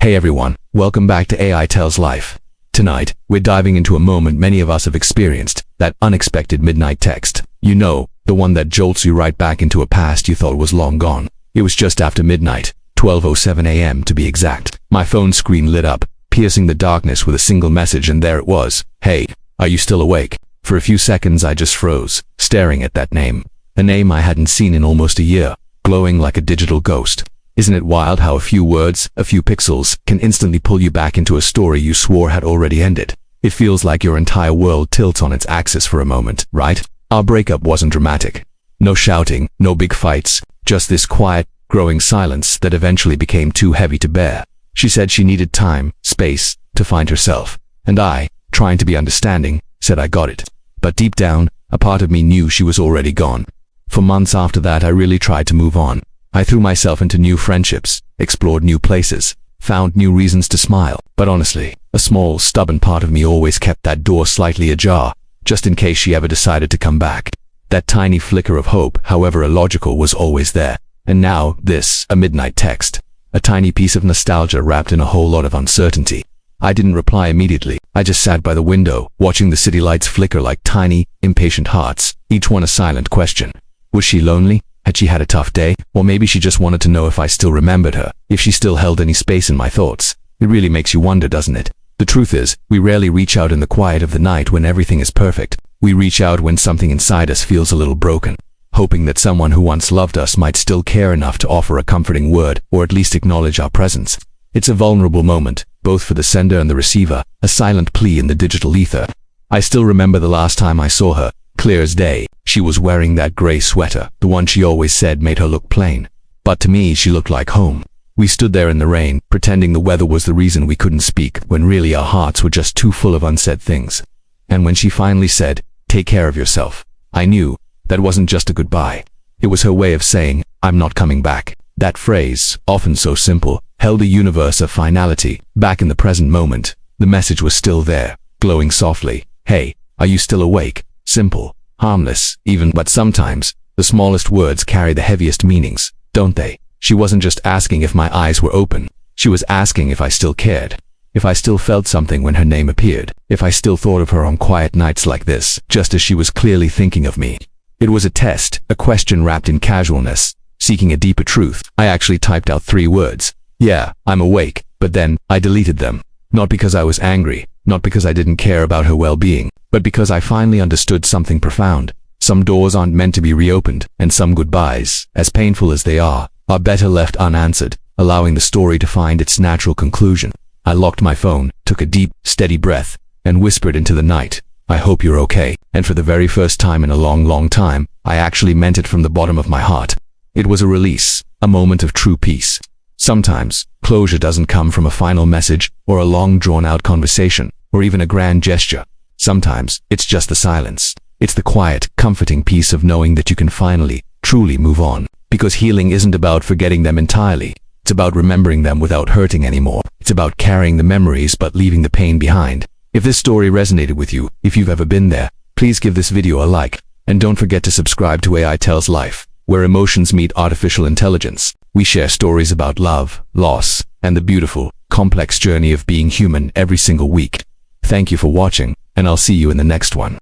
Hey everyone, welcome back to AI Tells Life. Tonight, we're diving into a moment many of us have experienced, that unexpected midnight text. You know, the one that jolts you right back into a past you thought was long gone. It was just after midnight, 12:07 a.m. to be exact. My phone screen lit up, piercing the darkness with a single message, and there it was. Hey, are you still awake? For a few seconds I just froze, staring at that name. A name I hadn't seen in almost a year, glowing like a digital ghost. Isn't it wild how a few words, a few pixels, can instantly pull you back into a story you swore had already ended? It feels like your entire world tilts on its axis for a moment, right? Our breakup wasn't dramatic. No shouting, no big fights, just this quiet, growing silence that eventually became too heavy to bear. She said she needed time, space, to find herself. And I, trying to be understanding, said I got it. But deep down, a part of me knew she was already gone. For months after that I really tried to move on. I threw myself into new friendships, explored new places, found new reasons to smile. But honestly, a small, stubborn part of me always kept that door slightly ajar, just in case she ever decided to come back. That tiny flicker of hope, however illogical, was always there. And now, this, a midnight text. A tiny piece of nostalgia wrapped in a whole lot of uncertainty. I didn't reply immediately. I just sat by the window, watching the city lights flicker like tiny, impatient hearts, each one a silent question. Was she lonely? Had she had a tough day? Or maybe she just wanted to know if I still remembered her, if she still held any space in my thoughts. It really makes you wonder, doesn't it? The truth is, we rarely reach out in the quiet of the night when everything is perfect. We reach out when something inside us feels a little broken, hoping that someone who once loved us might still care enough to offer a comforting word, or at least acknowledge our presence. It's a vulnerable moment, both for the sender and the receiver, a silent plea in the digital ether. I still remember the last time I saw her, clear as day. She was wearing that gray sweater, the one she always said made her look plain. But to me, she looked like home. We stood there in the rain, pretending the weather was the reason we couldn't speak, when really our hearts were just too full of unsaid things. And when she finally said, "Take care of yourself," I knew that wasn't just a goodbye. It was her way of saying, "I'm not coming back." That phrase, often so simple, held a universe of finality. Back in the present moment, the message was still there, glowing softly. Hey, are you still awake? Simple, harmless, even, but sometimes, the smallest words carry the heaviest meanings, don't they? She wasn't just asking if my eyes were open. She was asking if I still cared. If I still felt something when her name appeared. If I still thought of her on quiet nights like this, just as she was clearly thinking of me. It was a test, a question wrapped in casualness, seeking a deeper truth. I actually typed out 3 words. Yeah, I'm awake, but then, I deleted them. Not because I was angry, not because I didn't care about her well-being, but because I finally understood something profound. Some doors aren't meant to be reopened, and some goodbyes, as painful as they are better left unanswered, allowing the story to find its natural conclusion. I locked my phone, took a deep, steady breath, and whispered into the night, "I hope you're okay." And for the very first time in a long, long time, I actually meant it from the bottom of my heart. It was a release, a moment of true peace. Sometimes, closure doesn't come from a final message, or a long drawn-out conversation, or even a grand gesture. Sometimes, it's just the silence. It's the quiet, comforting peace of knowing that you can finally, truly move on. Because healing isn't about forgetting them entirely. It's about remembering them without hurting anymore. It's about carrying the memories but leaving the pain behind. If this story resonated with you, if you've ever been there, please give this video a like. And don't forget to subscribe to AI Tells Life, where emotions meet artificial intelligence. We share stories about love, loss, and the beautiful, complex journey of being human every single week. Thank you for watching, and I'll see you in the next one.